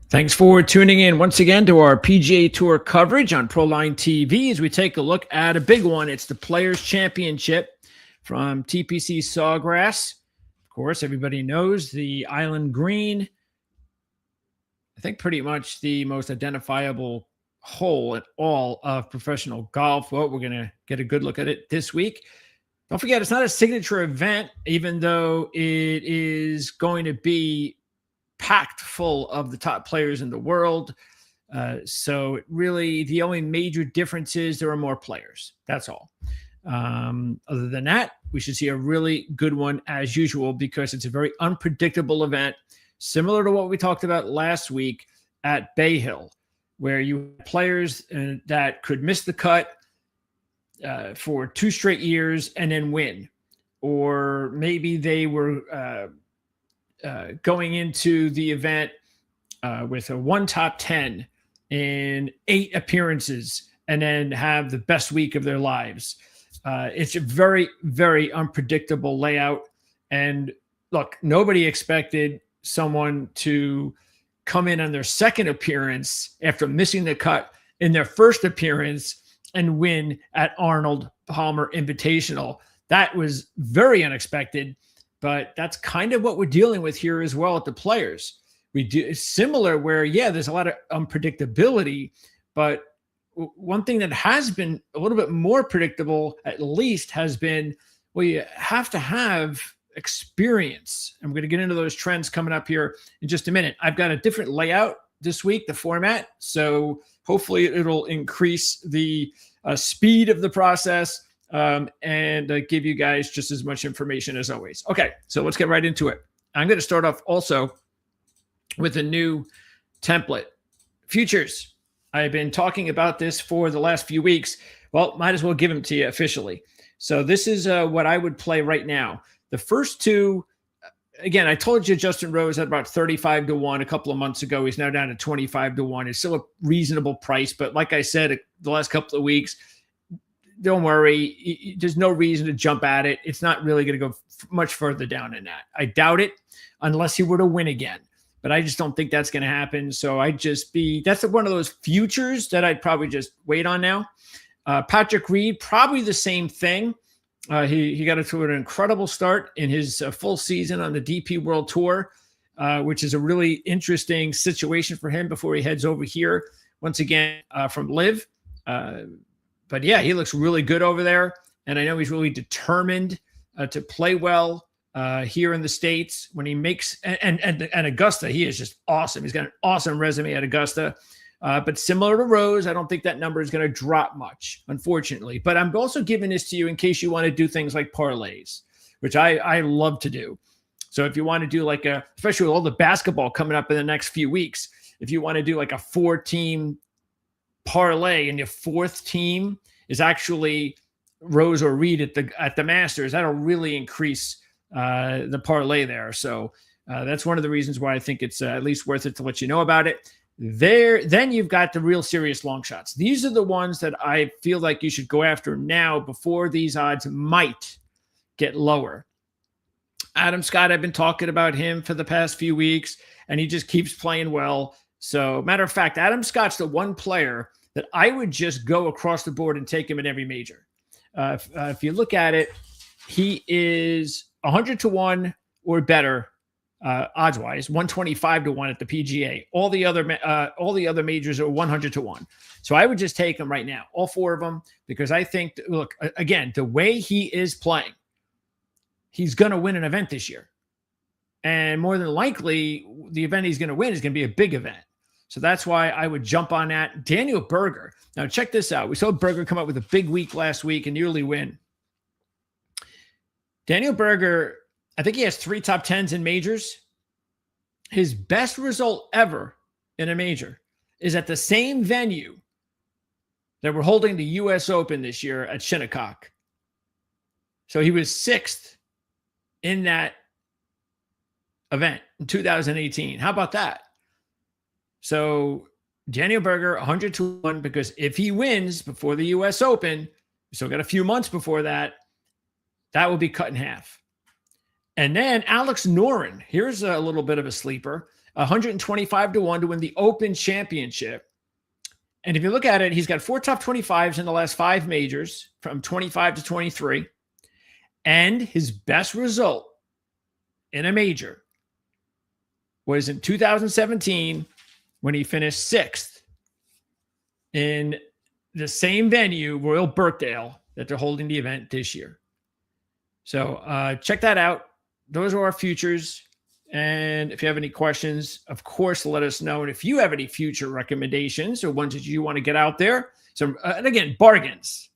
Thanks for tuning in once again to our PGA Tour coverage on Proline TV as we take a look at a big one. It's the Players' Championship from TPC Sawgrass. Of course, everybody knows the Island Green. I think pretty much the most identifiable hole at all of professional golf. Well, we're going to get a good look at it this week. Don't forget, it's not a signature event, even though it is going to be packed full of the top players in the world. So really the only major difference is there are more players. That's all. Other than that, we should see a really good one as usual because it's a very unpredictable event, similar to what we talked about last week at Bay Hill, where you have players that could miss the cut for 2 straight years and then win. Or maybe they were going into the event with a 1 top 10 in 8 appearances and then have the best week of their lives. It's a very, very unpredictable layout. And look, nobody expected someone to come in on their second appearance after missing the cut in their first appearance and win at Arnold Palmer Invitational. That was very unexpected. But that's kind of what we're dealing with here as well at the Players. We do similar where, yeah, there's a lot of unpredictability, but one thing that has been a little bit more predictable, at least, has been, well, you have to have experience. I'm going to get into those trends coming up here in just a minute. I've got a different layout this week, the format. So hopefully it'll increase the speed of the process. And give you guys just as much information as always. Okay, so let's get right into it. I'm going to start off also with a new template. Futures. I've been talking about this for the last few weeks. Well, might as well give them to you officially. So this is what I would play right now. The first two, again, I told you Justin Rose had about 35 to 1 a couple of months ago. He's now down to 25 to 1. It's still a reasonable price, but like I said, the last couple of weeks, don't worry. There's no reason to jump at it. It's not really going to go much further down than that. I doubt it unless he were to win again. But I just don't think that's going to happen. So that's one of those futures that I'd probably just wait on now. Patrick Reed, probably the same thing. He got to an incredible start in his full season on the DP World Tour, which is a really interesting situation for him before he heads over here once again from Live. But yeah, he looks really good over there. And I know he's really determined to play well here in the States when he makes, and Augusta, he is just awesome. He's got an awesome resume at Augusta. But similar to Rose, I don't think that number is going to drop much, unfortunately. But I'm also giving this to you in case you want to do things like parlays, which I love to do. So if you want to do especially with all the basketball coming up in the next few weeks, if you want to do like a 4-team parlay and your 4th team is actually Rose or Reed at the Masters, that'll really increase the parlay there. So that's one of the reasons why I think it's at least worth it to let you know about it. Then you've got the real serious long shots. These are the ones that I feel like you should go after now before these odds might get lower. Adam Scott, I've been talking about him for the past few weeks, and he just keeps playing well. So matter of fact, Adam Scott's the one player that I would just go across the board and take him in every major. If you look at it, he is 100 to 1 or better odds-wise, 125 to 1 at the PGA. All the other majors are 100 to 1. So I would just take him right now, all 4 of them, because I think, look, again, the way he is playing, he's going to win an event this year. And more than likely, the event he's going to win is going to be a big event. So that's why I would jump on that. Daniel Berger. Now, check this out. We saw Berger come up with a big week last week and nearly win. Daniel Berger, I think he has 3 top 10s in majors. His best result ever in a major is at the same venue that we're holding the U.S. Open this year at Shinnecock. So he was 6th in that event in 2018. How about that? So Daniel Berger, 100 to 1, because if he wins before the U.S. Open, we still got a few months before that, that will be cut in half. And then Alex Noren, here's a little bit of a sleeper. 125 to 1 to win the Open Championship. And if you look at it, he's got 4 top 25s in the last 5 majors from 25 to 23. And his best result in a major was in 2017 when he finished 6th in the same venue, Royal Birkdale, that they're holding the event this year. So check that out. Those are our futures. And if you have any questions, of course, let us know. And if you have any future recommendations or ones that you want to get out there, so and again, bargains,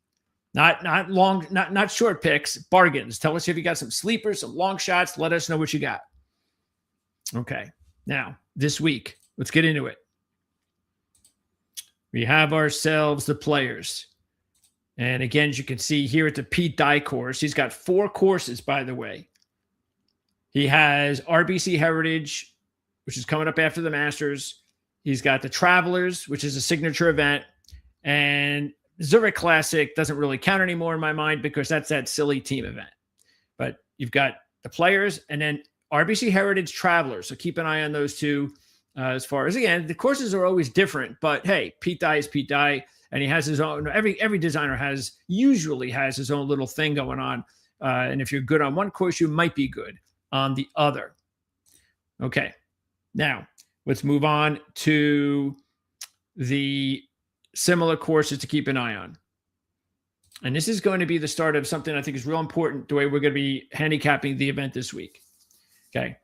not short picks, bargains. Tell us if you got some sleepers, some long shots. Let us know what you got. Okay, now this week, let's get into it. We have ourselves the players. And again, as you can see here at the Pete Dye course, he's got 4 courses, by the way. He has RBC Heritage, which is coming up after the Masters. He's got the Travelers, which is a signature event. And Zurich Classic doesn't really count anymore in my mind because that's that silly team event. But you've got the players and then RBC Heritage Travelers. So keep an eye on those two as far as, again, the courses are always different. But, hey, Pete Dye is Pete Dye. And he has his own, every designer usually has his own little thing going on. And if you're good on one course, you might be good on the other. Okay, now let's move on to the similar courses to keep an eye on. And this is going to be the start of something I think is real important, the way we're going to be handicapping the event this week. Okay.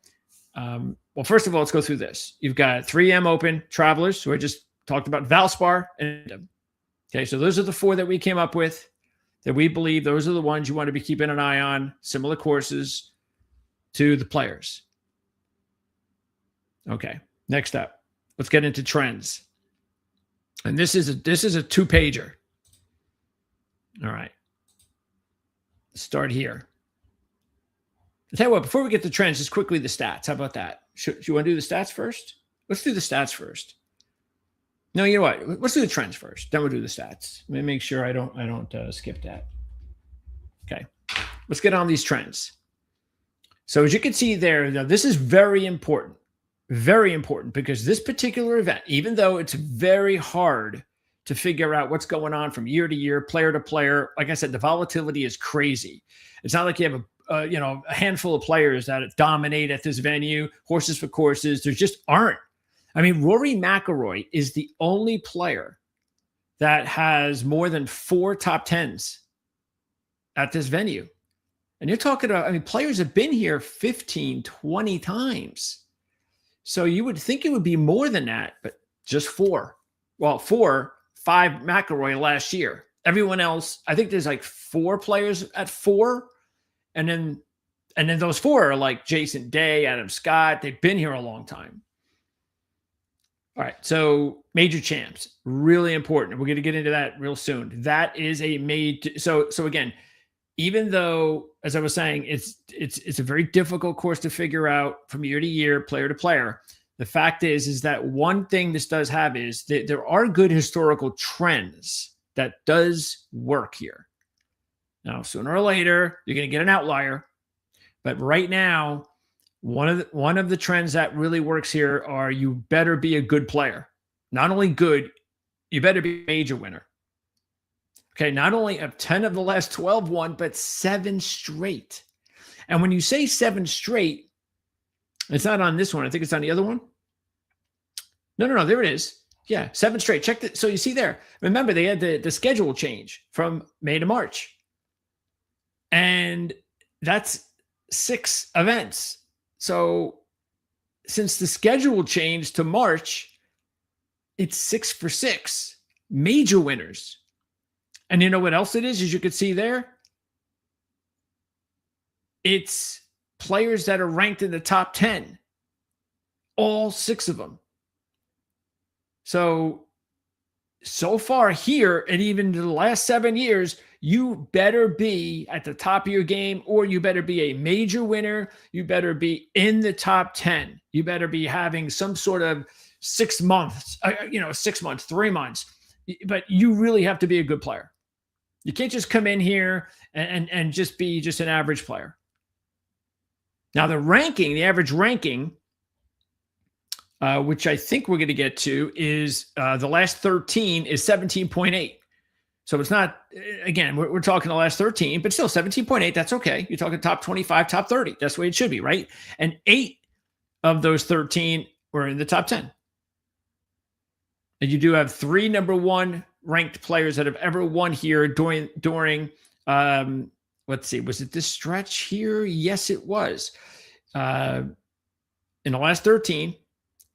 Well, first of all, let's go through this. You've got 3M Open Travelers, who I just talked about, Valspar, and okay, so those are the 4 that we came up with that we believe those are the ones you want to be keeping an eye on, similar courses to the players. Okay, next up, let's get into trends. And this is a 2-pager. All right, let's start here. I'll tell you what, before we get to trends, just quickly the stats. How about that? Should you want to do the stats first? Let's do the stats first. No, you know what? Let's do the trends first. Then we'll do the stats. Let me make sure I don't skip that. Okay, let's get on these trends. So as you can see there, now this is very important because this particular event, even though it's very hard to figure out what's going on from year to year, player to player, like I said, the volatility is crazy. It's not like you have a handful of players that dominate at this venue, horses for courses. There just aren't. I mean, Rory McIlroy is the only player that has more than 4 top 10s at this venue. And you're talking about, I mean, players have been here 15, 20 times. So you would think it would be more than that, but just 4. Well, 4, 5 McIlroy last year. Everyone else, I think there's like 4 players at 4. And then those 4 are like Jason Day, Adam Scott. They've been here a long time. All right, so major champs, really important. We're going to get into that real soon. That is a major. So again, even though, as I was saying, it's a very difficult course to figure out from year to year, player to player. The fact is that one thing this does have is that there are good historical trends that does work here. Now, sooner or later, you're going to get an outlier, but right now, one of the trends that really works here are you better be a good player. Not only good, you better be a major winner. Okay, not only have 10 of the last 12 won, but 7 straight. And when you say 7 straight, it's not on this one. I think it's on the other one. No, there it is. Yeah, 7 straight. Check that. So you see there. Remember, they had the schedule change from May to March. And that's 6 events. So since the schedule changed to March, it's 6 for 6 major winners. And you know what else it is, as you can see there? It's players that are ranked in the top 10. All 6 of them. So far here, and even the last 7 years, you better be at the top of your game, or you better be a major winner. You better be in the top 10. You better be having some sort of 6 months, 6 months, 3 months. But you really have to be a good player. You can't just come in here and just be just an average player. Now, the average ranking which I think we're going to get to, is the last 13 is 17.8. So it's not, again, we're talking the last 13, but still 17.8. That's okay. You're talking top 25, top 30. That's the way it should be, right? And 8 of those 13 were in the top 10. And you do have 3 number 1 ranked players that have ever won here during let's see, was it this stretch here? Yes, it was. In the last 13,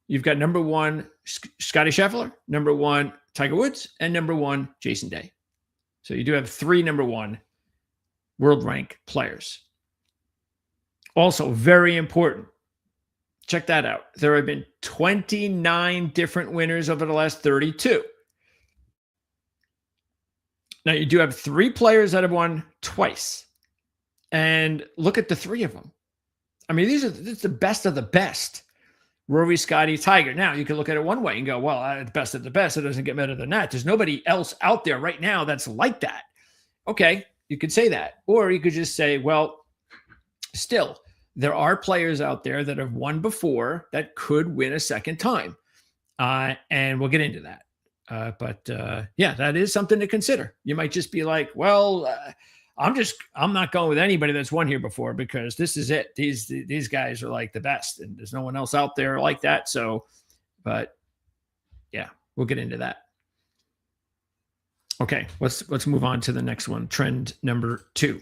you've got number 1 Scottie Scheffler, number 1 Tiger Woods, and number 1 Jason Day. So you do have 3 number 1 world rank players. Also, very important. Check that out. There have been 29 different winners over the last 32. Now, you do have 3 players that have won twice. And look at the 3 of them. I mean, this is the best of the best. Rory, Scotty, Tiger. Now, you can look at it one way and go, well, the best of the best. It doesn't get better than that. There's nobody else out there right now that's like that. Okay, you could say that. Or you could just say, well, still, there are players out there that have won before that could win a second time. And we'll get into that. But yeah, that is something to consider. You might just be like, well, I'm not going with anybody that's won here before because this is it. These guys are like the best and there's no one else out there like that. So, but yeah, we'll get into that. Okay, let's move on to the next one. Trend number 2.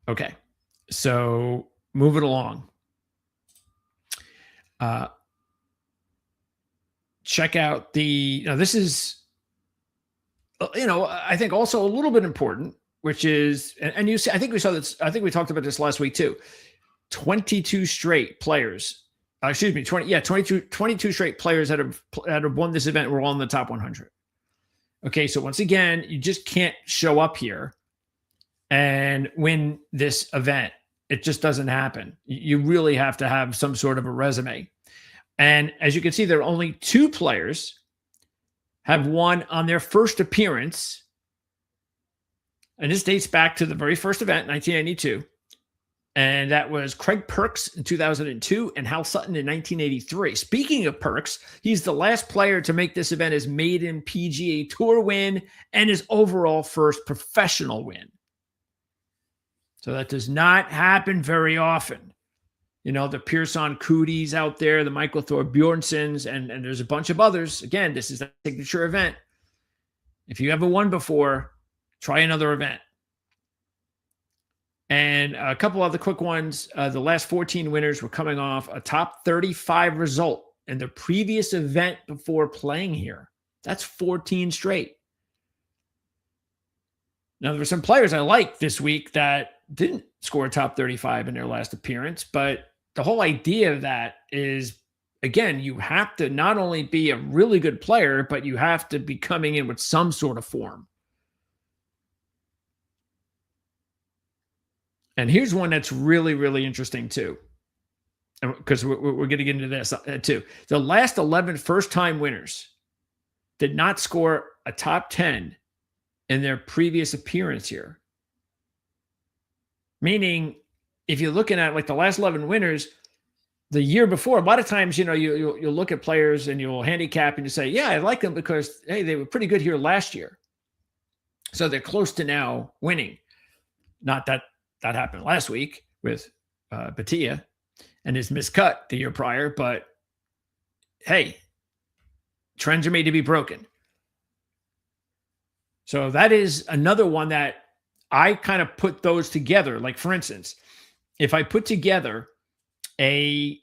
Okay, so move it along. Check out this is, I think also a little bit important, which is, and you see, I think we saw this, I think we talked about this last week too. 22 straight players, 22 straight players that have won this event were all in the top 100. Okay, so once again, you just can't show up here and win this event. It just doesn't happen. You really have to have some sort of a resume. And as you can see, there are only 2 players have won on their first appearance. And this dates back to the very first event, 1992. And that was Craig Perks in 2002 and Hal Sutton in 1983. Speaking of Perks, he's the last player to make this event his maiden PGA Tour win and his overall first professional win. So that does not happen very often. The Pearson Cooties out there, the Michael Thor Bjornsons, and there's a bunch of others. Again, this is a signature event. If you ever won before, try another event. And a couple other quick ones. The last 14 winners were coming off a top 35 result in the previous event before playing here. That's 14 straight. Now, there were some players I liked this week that didn't score a top 35 in their last appearance, but the whole idea of that is, again, you have to not only be a really good player, but you have to be coming in with some sort of form. And here's one that's really, really interesting too, because we're going to get into this too. The last 11 first-time winners did not score a top 10 in their previous appearance here. Meaning, if you're looking at like the last 11 winners, the year before, a lot of times, you'll look at players and you'll handicap and you say, yeah, I like them because, hey, they were pretty good here last year. So they're close to now winning. Not that happened last week with Batia and his miscut the year prior, but hey, trends are made to be broken. So that is another one that I kind of put those together. Like, for instance, if I put together a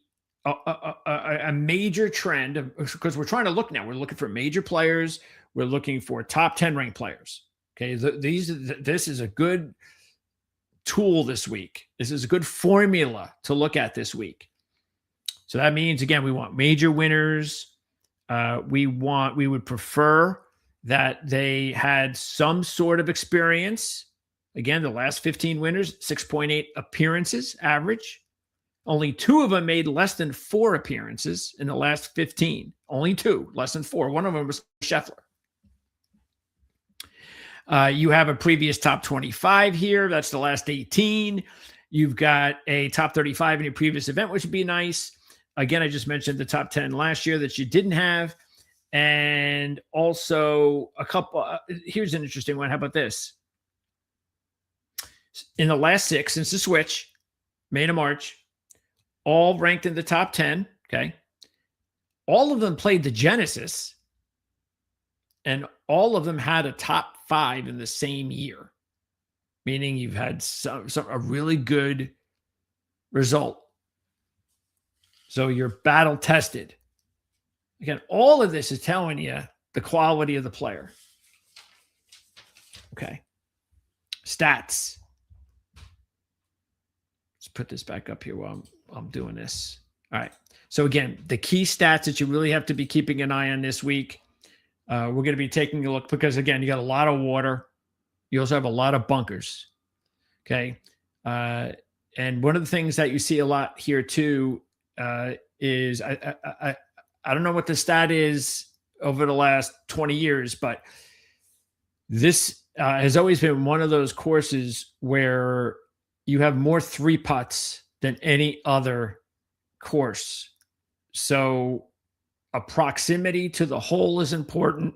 major trend, because we're trying to look now, we're looking for major players. We're looking for top 10 ranked players. Okay. This is a good tool this week. This is a good formula to look at this week. So that means, again, we want major winners. We would prefer that they had some sort of experience. Again, the last 15 winners, 6.8 appearances average. Only 2 of them made less than 4 appearances in the last 15. Only 2, less than 4. One of them was Scheffler. You have a previous top 25 here. That's the last 18. You've got a top 35 in your previous event, which would be nice. again, I just mentioned the top 10 last year that you didn't have. And also a couple, here's an interesting one. How about this? In the last 6, since the switch, May to March, all ranked in the top 10. Okay. All of them played the Genesis, and all of them had a top 5 in the same year, meaning you've had a really good result. So you're battle tested. Again, all of this is telling you the quality of the player. Okay. Stats. Let's put this back up here while I'm doing this. All right. So again, the key stats that you really have to be keeping an eye on this week. We're going to be taking a look because, again, you got a lot of water. You also have a lot of bunkers. Okay. And one of the things that you see a lot here too is I don't know what the stat is over the last 20 years, but this has always been one of those courses where you have more 3 putts than any other course. So a proximity to the hole is important.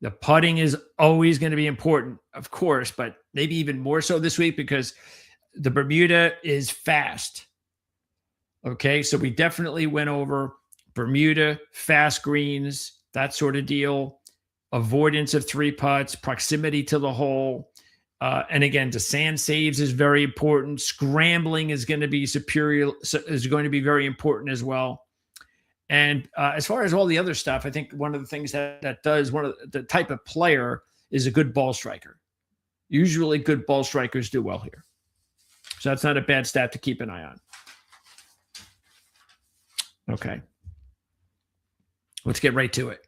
The putting is always going to be important, of course, but maybe even more so this week because the Bermuda is fast. Okay, so we definitely went over Bermuda, fast greens, that sort of deal, avoidance of 3 putts, proximity to the hole. And again, the sand saves is very important. Scrambling is going to be very important as well. And as far as all the other stuff, I think one of the things that does, one of the type of player is a good ball striker. Usually good ball strikers do well here. So that's not a bad stat to keep an eye on. Okay. Let's get right to it.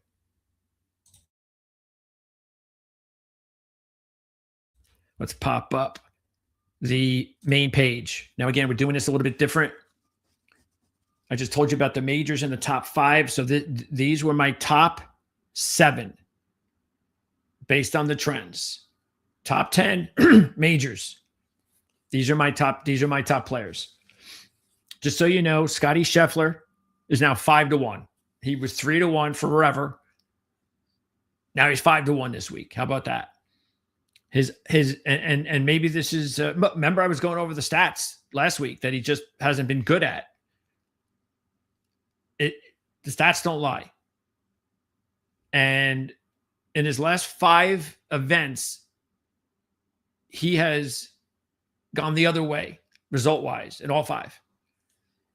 Let's pop up the main page. Now, again, we're doing this a little bit different. I just told you about the majors in the top 5. So these were my top 7 based on the trends. Top 10 majors. These are my top players. Just so you know, Scotty Scheffler is now 5-1. He was 3-1 forever. Now he's 5-1 this week. How about that? And maybe this is remember I was going over the stats last week that he just hasn't been good at. The stats don't lie. And in his last 5 events, he has gone the other way, result-wise, in all 5.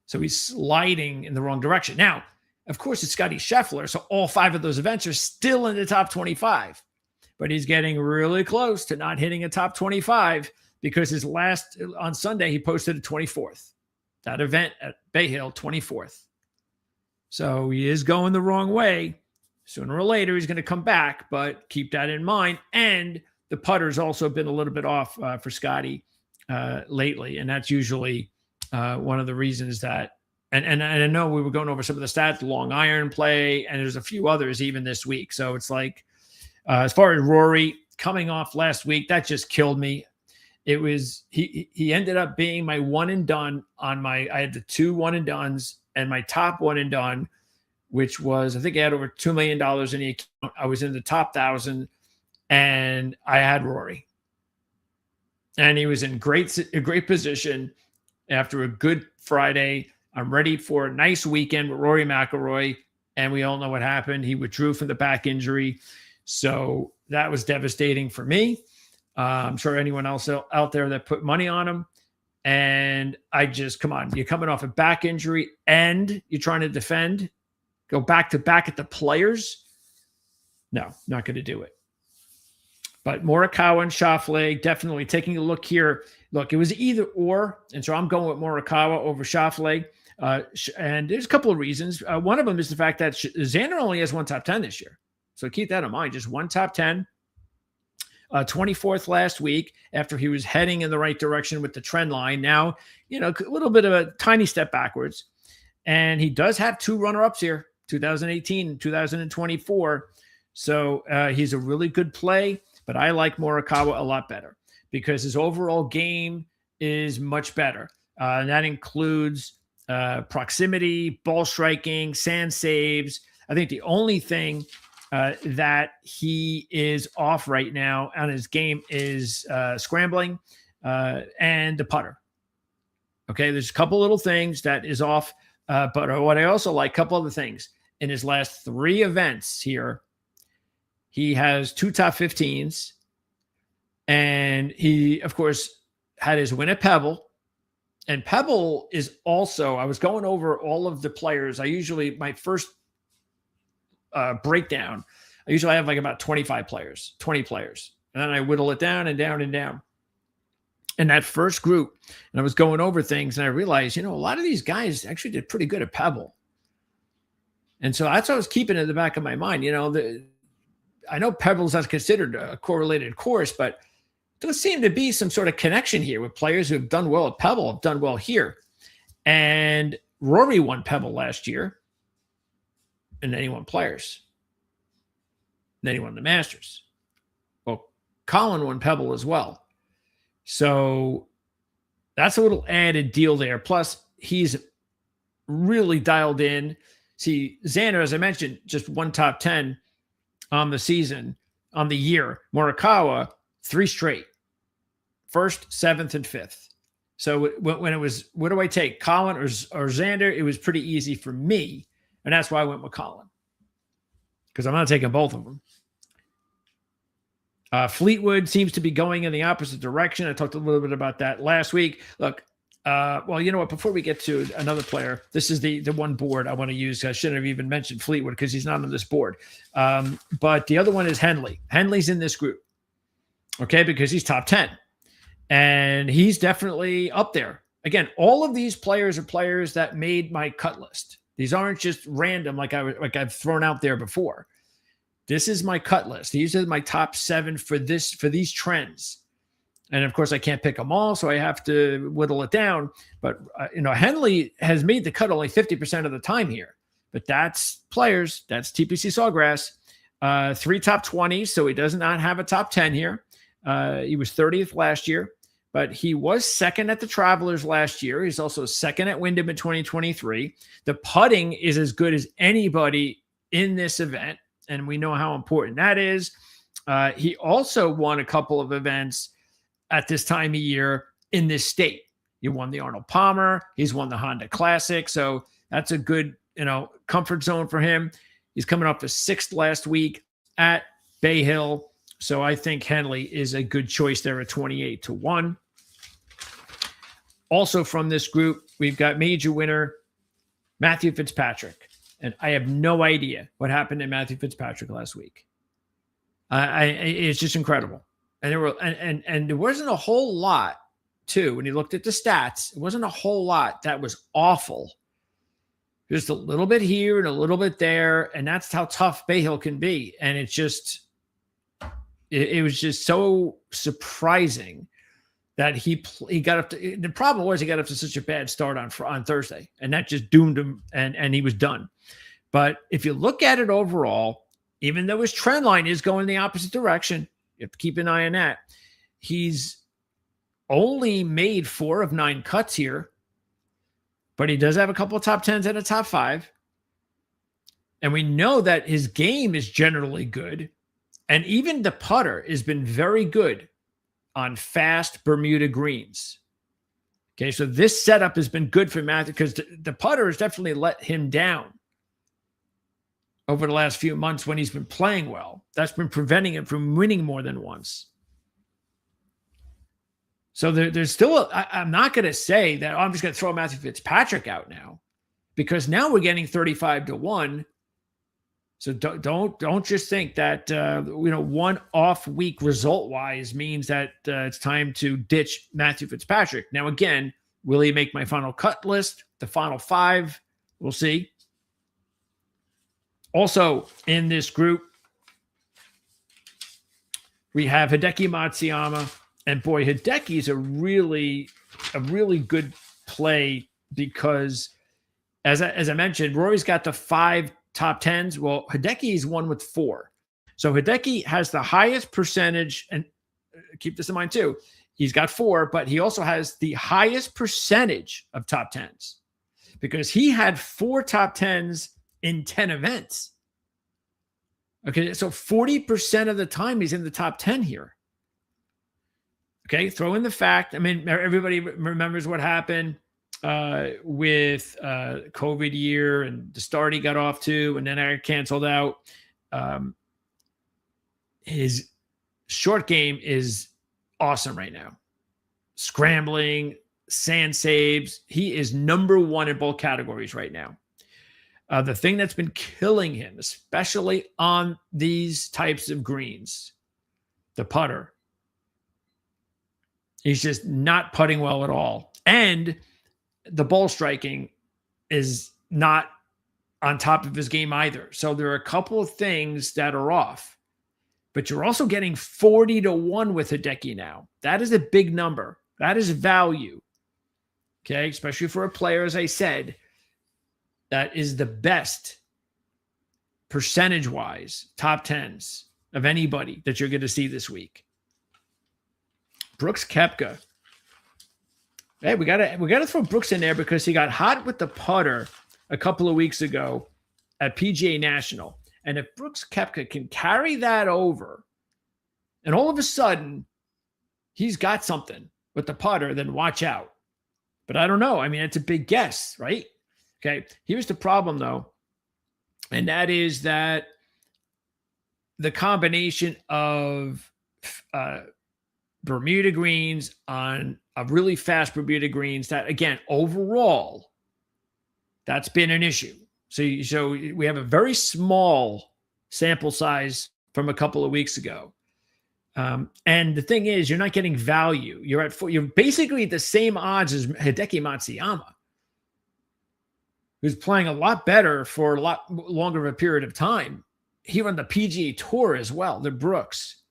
So he's sliding in the wrong direction. Now, of course, it's Scotty Scheffler, so all 5 of those events are still in the top 25. But he's getting really close to not hitting a top 25 because his last, on Sunday, he posted a 24th. That event at Bay Hill, 24th. So he is going the wrong way. Sooner or later, he's going to come back, but keep that in mind. And the putter's also been a little bit off for Scotty lately, and that's usually one of the reasons that. And I know we were going over some of the stats, long iron play, and there's a few others even this week. So it's like, as far as Rory coming off last week, that just killed me. It was he ended up being my one and done on I had the 2 one and dones and my top one and done, which was, I think I had over $2 million in the account. I was in the top 1,000 and I had Rory. And he was in a great position after a good Friday. I'm ready for a nice weekend with Rory McIlroy. And we all know what happened. He withdrew from the back injury. So that was devastating for me. I'm sure anyone else out there that put money on him. And I just, come on, you're coming off a back injury and you're trying to defend, go back to back at the Players. No, not going to do it. But Morikawa and Schauffele, definitely taking a look here. Look, it was either or. And so I'm going with Morikawa over Schauffele. And there's a couple of reasons. One of them is the fact that Xander only has 1 top 10 this year. So keep that in mind. Just 1 top 10. 24th last week after he was heading in the right direction with the trend line. Now, a little bit of a tiny step backwards. And he does have 2 runner-ups here, 2018 and 2024. So he's a really good play, but I like Morikawa a lot better because his overall game is much better. And that includes proximity, ball striking, sand saves. I think the only thing that he is off right now on his game is scrambling and the putter. Okay, there's a couple little things that is off, but what I also like, a couple other things. In his last 3 events here, he has 2 top 15s, and he, of course, had his win at Pebble. And Pebble is also, I was going over all of the players. My first breakdown, I usually have like about 20 players. And then I whittle it down and down and down. And that first group, and I was going over things, and I realized, a lot of these guys actually did pretty good at Pebble. And so that's what I was keeping in the back of my mind. I know Pebble's not considered a correlated course, but there does seem to be some sort of connection here with players who have done well at Pebble, have done well here. And Rory won Pebble last year, and then he won Players. And then he won the Masters. Well, Colin won Pebble as well. So that's a little added deal there. Plus, he's really dialed in. See, Xander, as I mentioned, just 1 top 10 on the season, on the year. Morikawa, 3 straight. 1st, 7th, and 5th. So when it was, what do I take, Colin or Xander? It was pretty easy for me. And that's why I went with Colin, because I'm not taking both of them. Fleetwood seems to be going in the opposite direction. I talked a little bit about that last week. Look, well, you know what? Before we get to another player, this is the one board I want to use. I shouldn't have even mentioned Fleetwood because he's not on this board. But the other one is Henley. Henley's in this group, okay, because he's top 10. And he's definitely up there. Again, all of these players are players that made my cut list. These aren't just random like I've thrown out there before. This is my cut list. These are my top 7 for these trends. And of course, I can't pick them all, so I have to whittle it down. But Henley has made the cut only 50% of the time here. But that's players. That's TPC Sawgrass. 3 top 20s, so he does not have a top 10 here. He was 30th last year, but he was 2nd at the Travelers last year. He's also 2nd at Wyndham in 2023. The putting is as good as anybody in this event, and we know how important that is. He also won a couple of events at this time of year in this state. He won the Arnold Palmer. He's won the Honda Classic. So that's a good, comfort zone for him. He's coming off the 6th last week at Bay Hill. So I think Henley is a good choice there at 28-1. Also from this group, we've got major winner Matthew Fitzpatrick. And I have no idea what happened to Matthew Fitzpatrick last week. It's just incredible. And there wasn't a whole lot, too. When you looked at the stats, it wasn't a whole lot that was awful. Just a little bit here and a little bit there. And that's how tough Bay Hill can be. And it's just, it was just so surprising that he got up to, the problem was he got up to such a bad start on Thursday, and that just doomed him, and he was done. But if you look at it overall, even though his trend line is going the opposite direction, you have to keep an eye on that. He's only made 4 of 9 cuts here, but he does have a couple of top 10s and a top 5. And we know that his game is generally good. And even the putter has been very good on fast Bermuda greens. Okay, so this setup has been good for Matthew because the putter has definitely let him down over the last few months when he's been playing well. That's been preventing him from winning more than once. So there's still, I'm not going to say that, I'm just going to throw Matthew Fitzpatrick out now, because now we're getting 35-1. So don't just think that one off week result wise means that it's time to ditch Matthew Fitzpatrick. Now again, will he make my final cut list? The final 5, we'll see. Also in this group, we have Hideki Matsuyama, and boy, Hideki's a really good play because, as I mentioned, Rory's got the 5 top 10s. Well, Hideki's won with 4. So Hideki has the highest percentage, and keep this in mind too. He's got 4, but he also has the highest percentage of top 10s because he had 4 top 10s in 10 events. Okay, so 40% of the time he's in the top 10 here. Okay, throw in the fact, I mean, everybody remembers what happened with COVID year and the start he got off to, and then I canceled out. His short game is awesome right now. Scrambling, sand saves. He is number 1 in both categories right now. The thing that's been killing him, especially on these types of greens, the putter. He's just not putting well at all. And the ball striking is not on top of his game either. So there are a couple of things that are off. But you're also getting 40-1 with Hideki now. That is a big number. That is value. Okay, especially for a player, as I said, that is the best percentage-wise top 10s of anybody that you're going to see this week. Brooks Koepka. Hey, we gotta throw Brooks in there because he got hot with the putter a couple of weeks ago at PGA National. And if Brooks Koepka can carry that over, and all of a sudden he's got something with the putter, then watch out. But I don't know. I mean, it's a big guess, right? Okay. Here's the problem, though. And that is that the combination of Bermuda greens on a really fast Bermuda greens, that, again, overall, that's been an issue. So we have a very small sample size from a couple of weeks ago. And the thing is, you're not getting value. You're basically at the same odds as Hideki Matsuyama, who's playing a lot better for a lot longer of a period of time. He won the PGA Tour as well, the Brooks.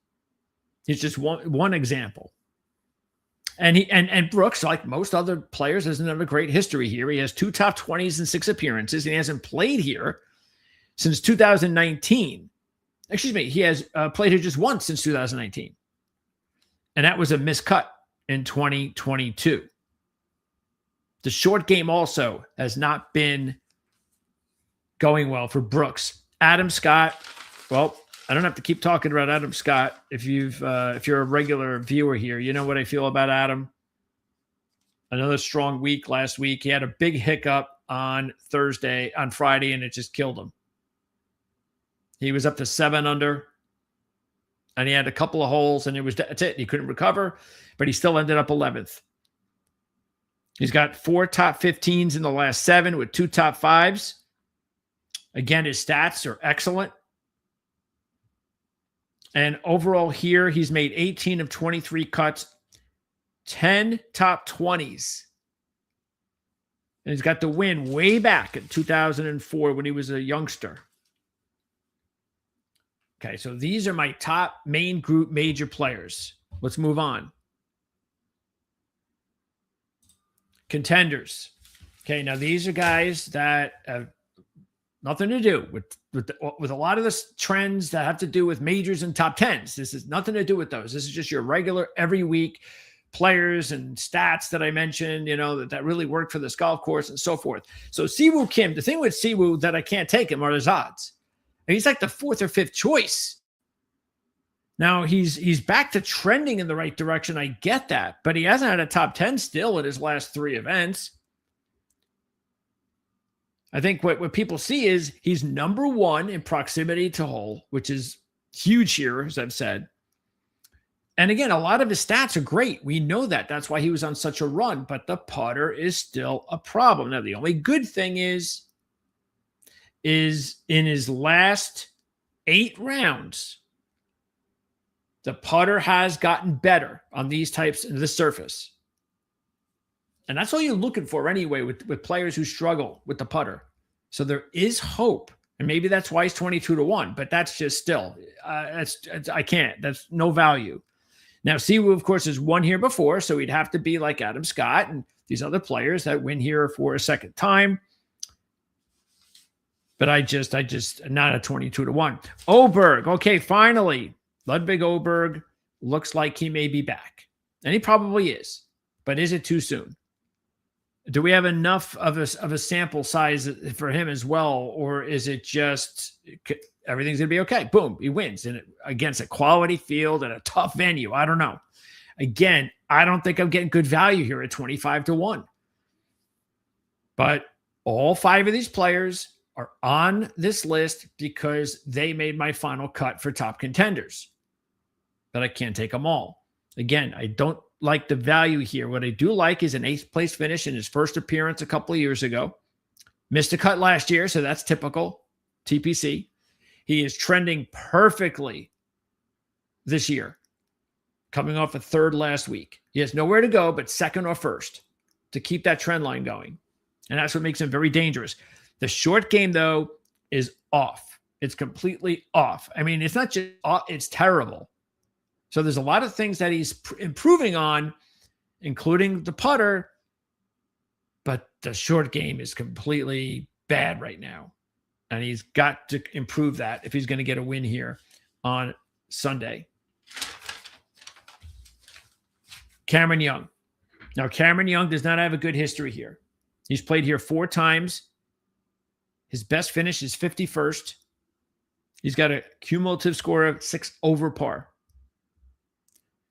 He's just one example. And Brooks, like most other players, doesn't have a great history here. He has 2 top 20s in 6 appearances. And he hasn't played here since 2019. Excuse me, he has played here just once since 2019. And that was a miscut in 2022. The short game also has not been going well for Brooks. Adam Scott, well, I don't have to keep talking about Adam Scott. If you're a regular viewer here, you know what I feel about Adam. Another strong week last week. He had a big hiccup on Friday, and it just killed him. He was up to 7 under, and he had a couple of holes, and that's it. He couldn't recover, but he still ended up 11th. He's got 4 top 15s in the last 7 with 2 top 5s. Again, his stats are excellent. And overall here, he's made 18 of 23 cuts, 10 top 20s. And he's got the win way back in 2004 when he was a youngster. Okay, so these are my top main group major players. Let's move on. Contenders. Okay, now these are guys that have nothing to do with a lot of the trends that have to do with majors and top 10s. This is nothing to do with those. This is just your regular every week players and stats that I mentioned, that really work for this golf course and so forth. So Siwoo Kim, the thing with Siwoo that I can't take him are his odds. And he's like the 4th or 5th choice. Now he's back to trending in the right direction. I get that, but he hasn't had a top 10 still in his last 3 events. I think what people see is he's number 1 in proximity to hole, which is huge here, as I've said. And again, a lot of his stats are great. We know that. That's why he was on such a run, but the putter is still a problem. Now, the only good thing is in his last 8 rounds, the putter has gotten better on these types of the surface. And that's all you're looking for anyway with players who struggle with the putter. So there is hope. And maybe that's why he's 22-1, but that's just still, I can't. That's no value. Now, Siwoo, of course, has won here before, so he'd have to be like Adam Scott and these other players that win here for a second time. But I just not a 22-1. Oberg, okay, finally. Ludwig Oberg looks like he may be back. And he probably is. But is it too soon? Do we have enough of a sample size for him as well? Or is it just everything's going to be okay? Boom, he wins against a quality field and a tough venue. I don't know. Again, I don't think I'm getting good value here at 25-1. But all 5 of these players are on this list because they made my final cut for top contenders. But I can't take them all. Again, I don't like the value here. What I do like is an 8th place finish in his first appearance a couple of years ago. Missed a cut last year, so that's typical. TPC. He is trending perfectly this year, coming off a 3rd last week. He has nowhere to go but 2nd or 1st to keep that trend line going. And that's what makes him very dangerous. The short game, though, is off. It's completely off. I mean, it's not just off, it's terrible. So there's a lot of things that he's improving on, including the putter, but the short game is completely bad right now. And he's got to improve that if he's going to get a win here on Sunday. Cameron Young. Now, Cameron Young does not have a good history here. He's played here 4 times. His best finish is 51st. He's got a cumulative score of 6 over par.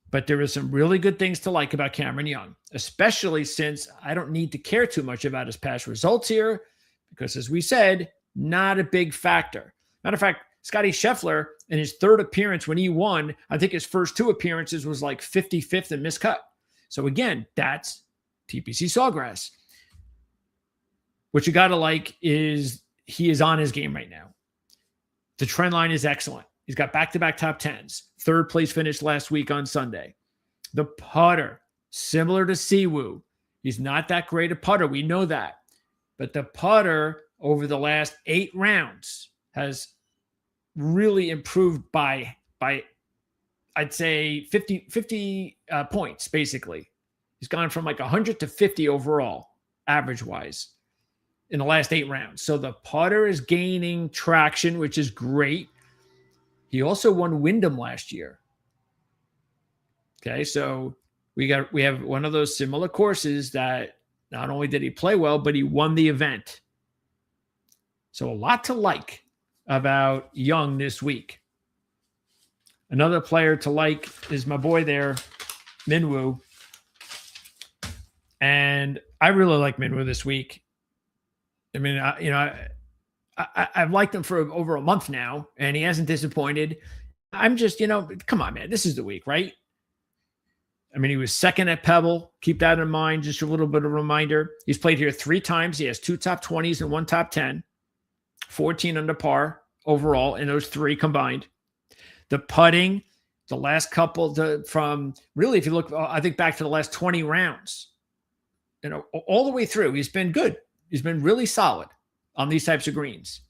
But there are some really good things to like about Cameron Young, especially since I don't need to care too much about his past results here because, as we said, not a big factor. Matter of fact, Scotty Scheffler, in his 3rd appearance when he won, I think his first 2 appearances was like 55th and miscut. So again, that's TPC Sawgrass. What you got to like is he is on his game right now. The trend line is excellent. He's got back-to-back top 10s. 3rd place finish last week on Sunday. The putter, similar to Siwoo. He's not that great a putter. We know that. But the putter over the last 8 rounds has really improved by I'd say 50 points, basically. He's gone from like 100 to 50 overall, average-wise, in the last 8 rounds. So the putter is gaining traction, which is great. He also won Wyndham last year. Okay, so we have one of those similar courses that not only did he play well, but he won the event. So a lot to like about Young this week. Another player to like is my boy there, Minwoo. And I really like Minwoo this week. I mean, I've liked him for over a month now, and he hasn't disappointed. I'm just, come on, man. This is the week, right? I mean, he was 2nd at Pebble. Keep that in mind. Just a little bit of a reminder. He's played here 3 times. He has 2 top 20s and 1 top 10. 14 under par overall in those 3 combined. The putting, the last couple from really, if you look, I think back to the last 20 rounds, all the way through, he's been good. He's been really solid on these types of greens.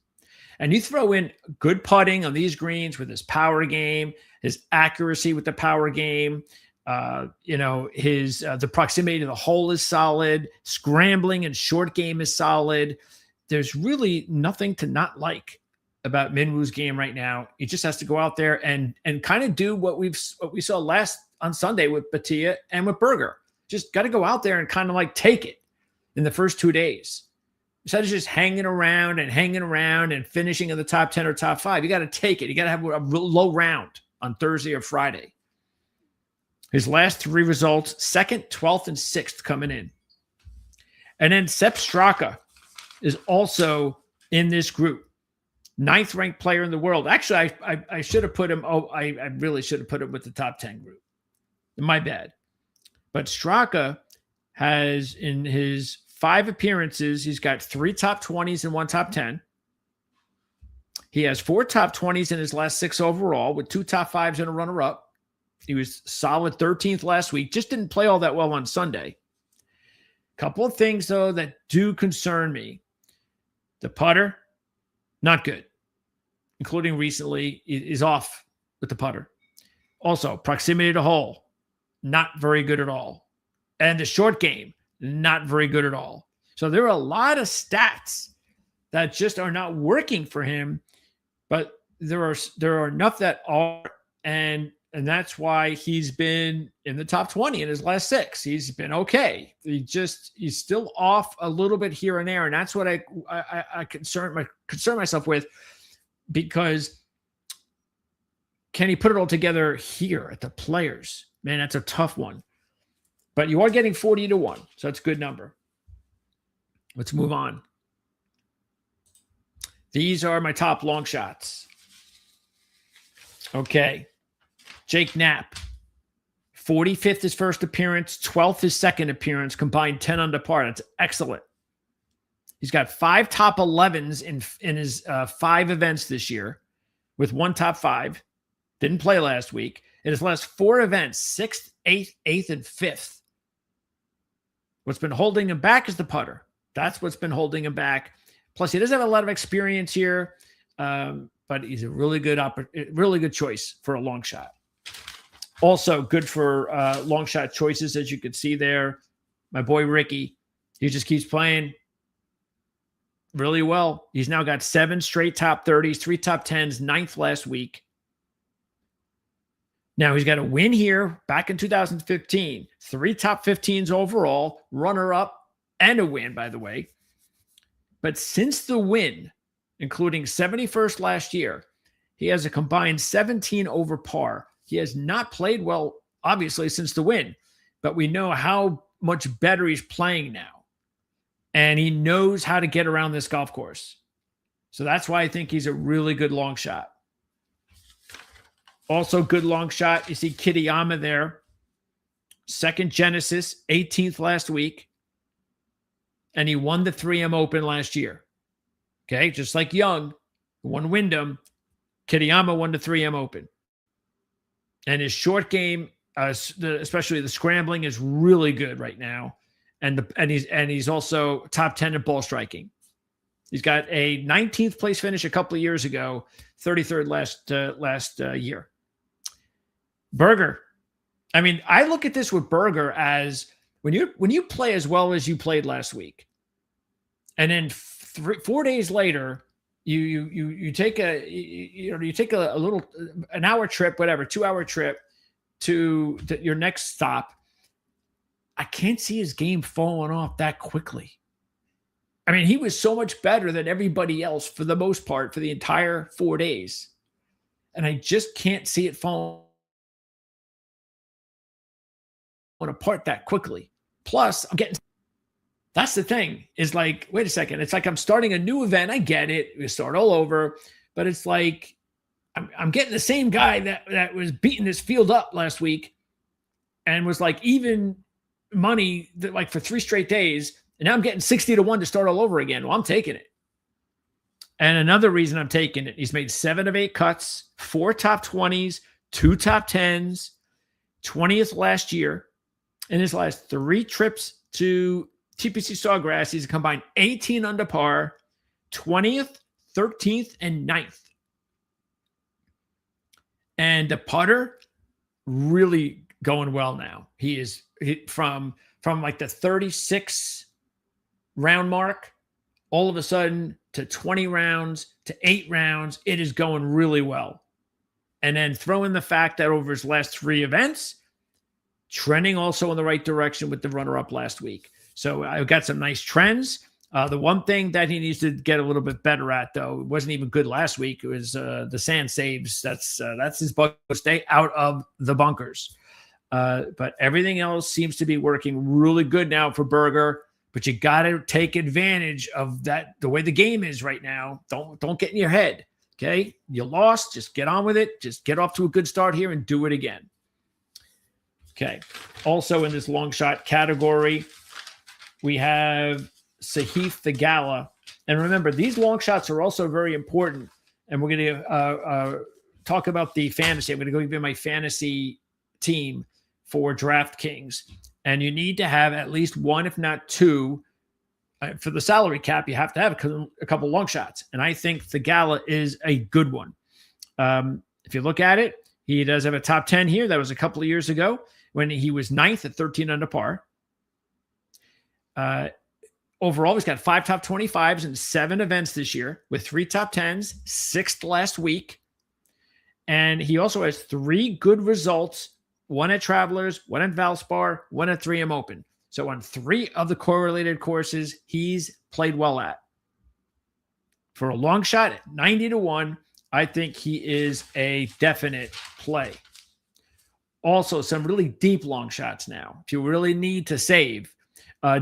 And you throw in good putting on these greens with his power game, his accuracy with the power game, the proximity to the hole is solid, scrambling and short game is solid. There's really nothing to not like about Minwoo's game right now. He just has to go out there and kind of do what we saw last on Sunday with Batia and with Berger. Just got to go out there and kind of like take it in the first 2 days. Instead of just hanging around and finishing in the top 10 or top 5, you got to take it. You got to have a real low round on Thursday or Friday. His last 3 results, 2nd, 12th, and 6th coming in. And then Sepp Straka is also in this group. 9th ranked player in the world. Actually, I should have put him. I really should have put him with the top 10 group. My bad. But Straka has, in his 5 appearances, he's got 3 top 20s and 1 top 10. He has 4 top 20s in his last 6 overall with 2 top 5s and a runner-up. He was solid 13th last week. Just didn't play all that well on Sunday. Couple of things, though, that do concern me. The putter, not good. Including recently, is off with the putter. Also, proximity to hole, not very good at all. And the short game, not very good at all. So there are a lot of stats that just are not working for him, but there are enough that are. And And that's why he's been in the top 20 in his last 6. He's been okay. He's still off a little bit here and there. And that's what I concern myself with, because can he put it all together here at the Players? Man, that's a tough one. But you are getting 40-1. So that's a good number. Let's move on. These are my top long shots. Okay. Jake Knapp, 45th his first appearance, 12th his second appearance, combined 10 under par. That's excellent. He's got 5 top 11s in his 5 events this year, with 1 top 5. Didn't play last week. In his last 4 events, 6th, 8th, 8th, and 5th. What's been holding him back is the putter. That's what's been holding him back. Plus, he doesn't have a lot of experience here, but he's a really good choice for a long shot. Also good for long shot choices, as you can see there. My boy Ricky, he just keeps playing really well. He's now got 7 straight top 30s, 3 top 10s, 9th last week. Now he's got a win here back in 2015, 3 top 15s overall, runner-up, and a win, by the way. But since the win, including 71st last year, he has a combined 17 over par. He has not played well, obviously, since the win, but we know how much better he's playing now. And he knows how to get around this golf course. So that's why I think he's a really good long shot. Also good long shot, you see Kitayama there. 2nd Genesis, 18th last week. And he won the 3M Open last year. Okay, just like Young won Wyndham, Kitayama won the 3M Open. And his short game, especially the scrambling, is really good right now. And he's also top 10 in ball striking. He's got a 19th place finish a couple of years ago, 33rd last year. Berger. I mean, I look at this with Berger as when you play as well as you played last week, and then 4 days later, you take a little an hour trip, whatever, 2-hour trip to your next stop. I can't see his game falling off that quickly. I mean, he was so much better than everybody else for the most part for the entire 4 days, and I just can't see it falling apart that quickly. Plus, that's the thing, is like, wait a second. It's like I'm starting a new event. I get it. We start all over. But it's like I'm getting the same guy that was beating this field up last week and was like even money like for 3 straight days. And now I'm getting 60-1 to start all over again. Well, I'm taking it. And another reason I'm taking it, he's made 7 of 8 cuts, 4 top 20s, 2 top 10s, 20th last year. In his last 3 trips to TPC Sawgrass, he's combined 18 under par, 20th, 13th, and 9th. And the putter really going well now. He is from like the 36 round mark, all of a sudden to 20 rounds to 8 rounds. It is going really well. And then throw in the fact that over his last 3 events, trending also in the right direction with the runner-up last week. So I've got some nice trends. The one thing that he needs to get a little bit better at, though, it wasn't even good last week, it was the sand saves. That's his bug. Stay out of the bunkers. But everything else seems to be working really good now for Berger. But you got to take advantage of that, the way the game is right now. Don't get in your head, okay? You lost. Just get on with it. Just get off to a good start here and do it again. Okay. Also in this long shot category, we have Sahith Theegala. And remember, these long shots are also very important. And we're going to talk about the fantasy. I'm going to go give you my fantasy team for DraftKings. And you need to have at least 1, if not 2. For the salary cap, you have to have a couple long shots. And I think Theegala is a good one. If you look at it, he does have a top 10 here. That was a couple of years ago when he was 9th at 13 under par. Overall, he's got 5 top 25s in 7 events this year with 3 top 10s, 6th last week. And he also has 3 good results, one at Travelers, one at Valspar, one at 3M Open. So on 3 of the correlated courses, he's played well at. For a long shot at 90-1, I think he is a definite play. Also, some really deep long shots now. If you really need to save,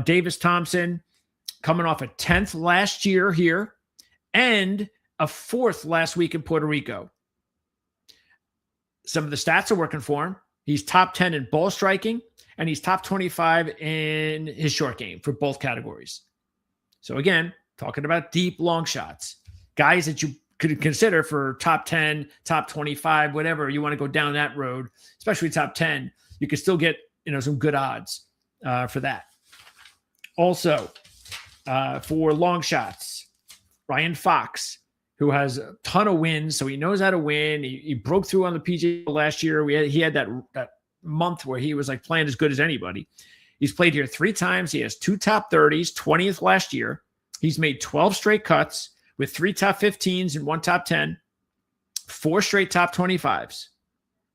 Davis Thompson coming off a 10th last year here and a 4th last week in Puerto Rico. Some of the stats are working for him. He's top 10 in ball striking, and he's top 25 in his short game for both categories. So again, talking about deep long shots, guys that you could consider for top 10, top 25, whatever you want to go down that road, especially top 10, you can still get, some good odds for that. Also, for long shots, Ryan Fox, who has a ton of wins, so he knows how to win. He broke through on the PGA last year. He had that month where he was like playing as good as anybody. He's played here 3 times. He has 2 top 30s, 20th last year. He's made 12 straight cuts with 3 top 15s and 1 top 10, 4 straight top 25s.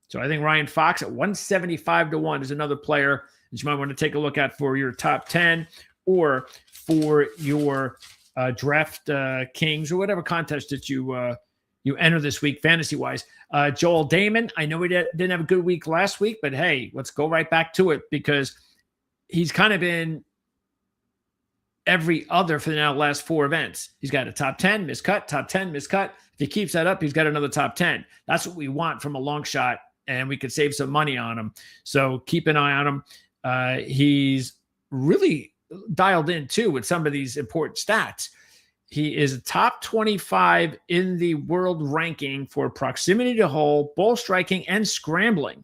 So I think Ryan Fox at 175-1 is another player that you might want to take a look at for your top 10 or for your draft kings or whatever contest that you enter this week fantasy wise. Joel Damon, I know he didn't have a good week last week, but hey, let's go right back to it because he's kind of been every other for the last 4 events. He's got a top 10 miscut, top 10 miscut. If he keeps that up, he's got another top 10. That's what we want from a long shot, and we could save some money on him. So keep an eye on him. He's really dialed in too with some of these important stats. He is a top 25 in the world ranking for proximity to hole, ball striking, and scrambling.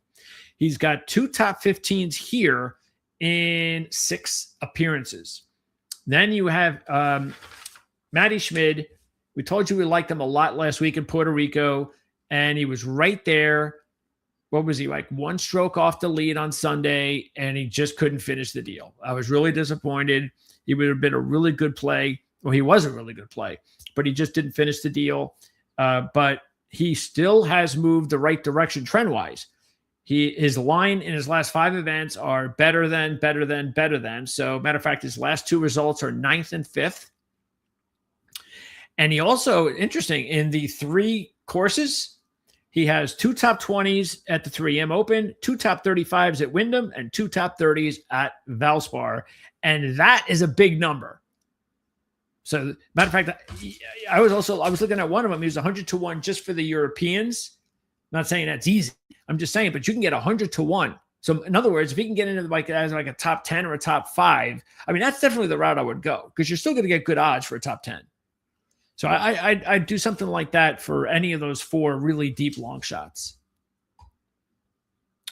He's got 2 top 15s here in 6 appearances. Then you have Matty Schmid. We told you we liked him a lot last week in Puerto Rico, and he was right there. What was he, like 1 stroke off the lead on Sunday, and he just couldn't finish the deal. I was really disappointed. He would have been a really good play. Well, he was a really good play, but he just didn't finish the deal. But he still has moved the right direction trend-wise. His line in his last 5 events are better than. So, matter of fact, his last 2 results are 9th and 5th. And he also, interesting, in the 3 courses, he has 2 top 20s at the 3M Open, 2 top 35s at Wyndham, and 2 top 30s at Valspar. And that is a big number. So, matter of fact, I was looking at one of them. He was 100-1 just for the Europeans. I'm not saying that's easy. I'm just saying, but you can get 100-1. So, in other words, if he can get into as a top 10 or a top 5, I mean, that's definitely the route I would go because you're still going to get good odds for a top 10. So I'd do something like that for any of those 4 really deep long shots.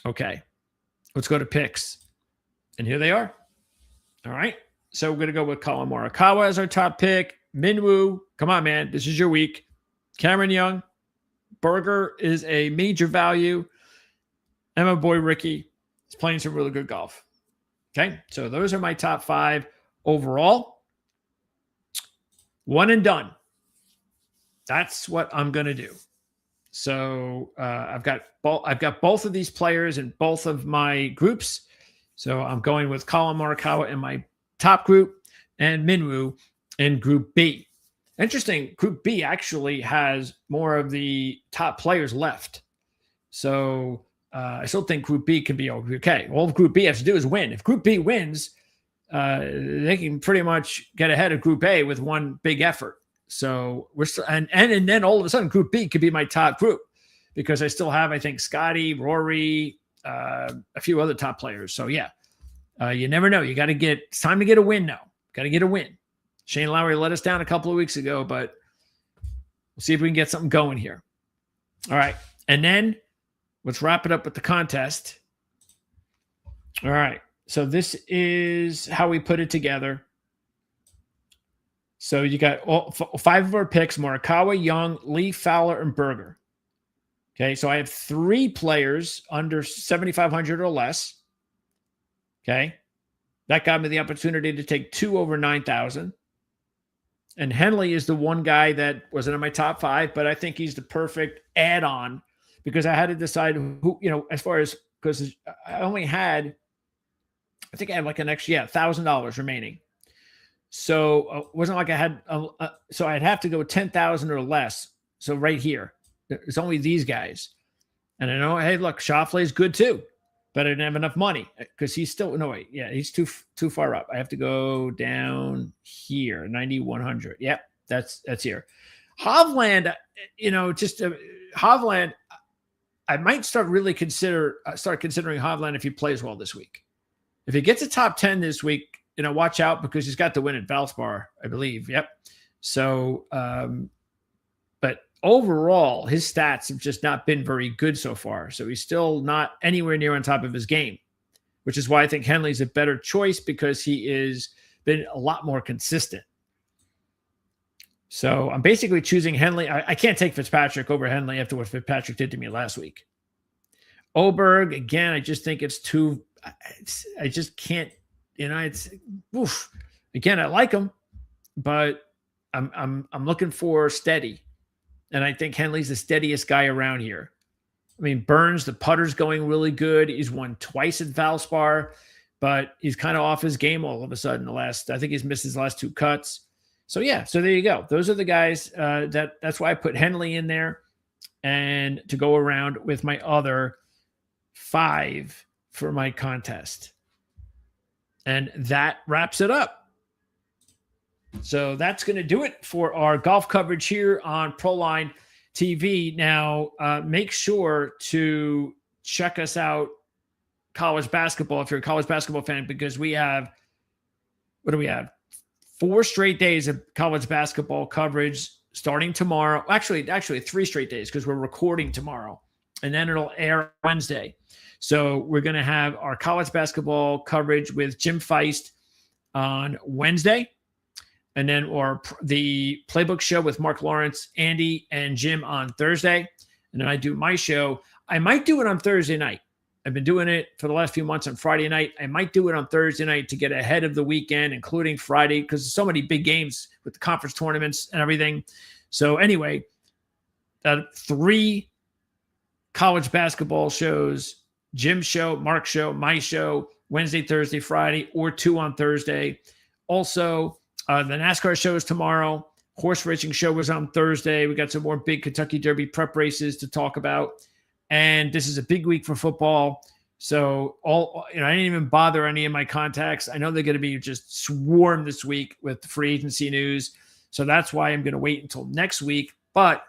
Okay, let's go to picks. And here they are. All right. So we're going to go with Colin Morikawa as our top pick. Minwoo, come on, man. This is your week. Cameron Young. Berger is a major value. And my boy Ricky is playing some really good golf. Okay, so those are my top 5 overall. One and done. That's what I'm going to do. So I've got both of these players in both of my groups. So I'm going with Colin Morikawa in my top group and Minwoo in Group B. Interesting, Group B actually has more of the top players left. So I still think Group B can be okay. All Group B has to do is win. If Group B wins, they can pretty much get ahead of Group A with one big effort. So we're still, and then all of a sudden Group B could be my top group because I still have, I think, Scotty, Rory, a few other top players. So yeah, you never know. It's time to get a win now. Got to get a win. Shane Lowry let us down a couple of weeks ago, but we'll see if we can get something going here. All right. And then let's wrap it up with the contest. All right. So this is how we put it together. So you got all 5 of our picks: Morikawa, Young, Lee, Fowler, and Berger. Okay, so I have 3 players under 7,500 or less. Okay, that got me the opportunity to take 2 over 9,000. And Henley is the one guy that wasn't in my top 5, but I think he's the perfect add-on because I had to decide who, as far as, because I only had, I think I had like an extra, $1,000 remaining. So it wasn't like I had, so I'd have to go 10,000 or less. So right here, it's only these guys. And I know, hey, look, Schauffele's good too, but I didn't have enough money because he's still, no, wait, yeah, he's too far up. I have to go down here, 9,100. Yep, that's here. Hovland, Hovland, I might start considering Hovland if he plays well this week. If he gets a top 10 this week, watch out because he's got the win at Valspar, I believe. Yep. So, but overall, his stats have just not been very good so far. So he's still not anywhere near on top of his game, which is why I think Henley's a better choice because he is been a lot more consistent. So I'm basically choosing Henley. I can't take Fitzpatrick over Henley after what Fitzpatrick did to me last week. Oberg, again, I just think it's too, I just can't, it's, oof. Again, I like him, but I'm looking for steady. And I think Henley's the steadiest guy around here. I mean, Burns, the putter's going really good. He's won twice at Valspar, but he's kind of off his game all of a sudden. I think he's missed his last 2 cuts. So yeah, so there you go. Those are the guys that's why I put Henley in there, and to go around with my other 5 for my contest. And that wraps it up. So that's going to do it for our golf coverage here on Proline TV. Now, make sure to check us out college basketball if you're a college basketball fan, because we have, 4 straight days of college basketball coverage starting tomorrow. Actually 3 straight days because we're recording tomorrow, and then it'll air Wednesday. So we're going to have our college basketball coverage with Jim Feist on Wednesday, and then the playbook show with Mark Lawrence, Andy, and Jim on Thursday. And then I do my show. I might do it on Thursday night. I've been doing it for the last few months on Friday night. I might do it on Thursday night to get ahead of the weekend, including Friday, because there's so many big games with the conference tournaments and everything. So anyway, 3 college basketball shows: Jim's show, Mark's show, my show, Wednesday, Thursday, Friday, or 2 on Thursday. Also, the NASCAR show is tomorrow. Horse racing show was on Thursday. We got some more big Kentucky Derby prep races to talk about. And this is a big week for football. So I didn't even bother any of my contacts. I know they're going to be just swarmed this week with free agency news. So that's why I'm going to wait until next week. But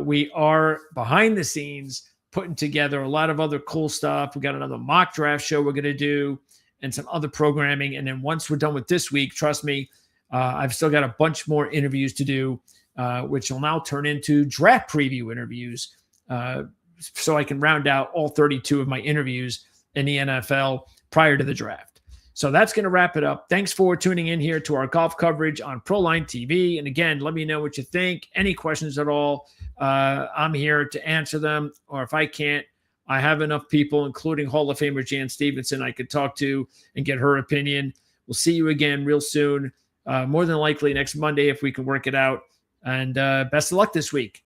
we are behind the scenes putting together a lot of other cool stuff. We got another mock draft show we're going to do and some other programming. And then once we're done with this week, trust me, I've still got a bunch more interviews to do, which will now turn into draft preview interviews. So I can round out all 32 of my interviews in the NFL prior to the draft. So that's going to wrap it up. Thanks for tuning in here to our golf coverage on Proline TV. And again, let me know what you think. Any questions at all, I'm here to answer them. Or if I can't, I have enough people, including Hall of Famer Jan Stevenson, I could talk to and get her opinion. We'll see you again real soon. More than likely next Monday if we can work it out. And best of luck this week.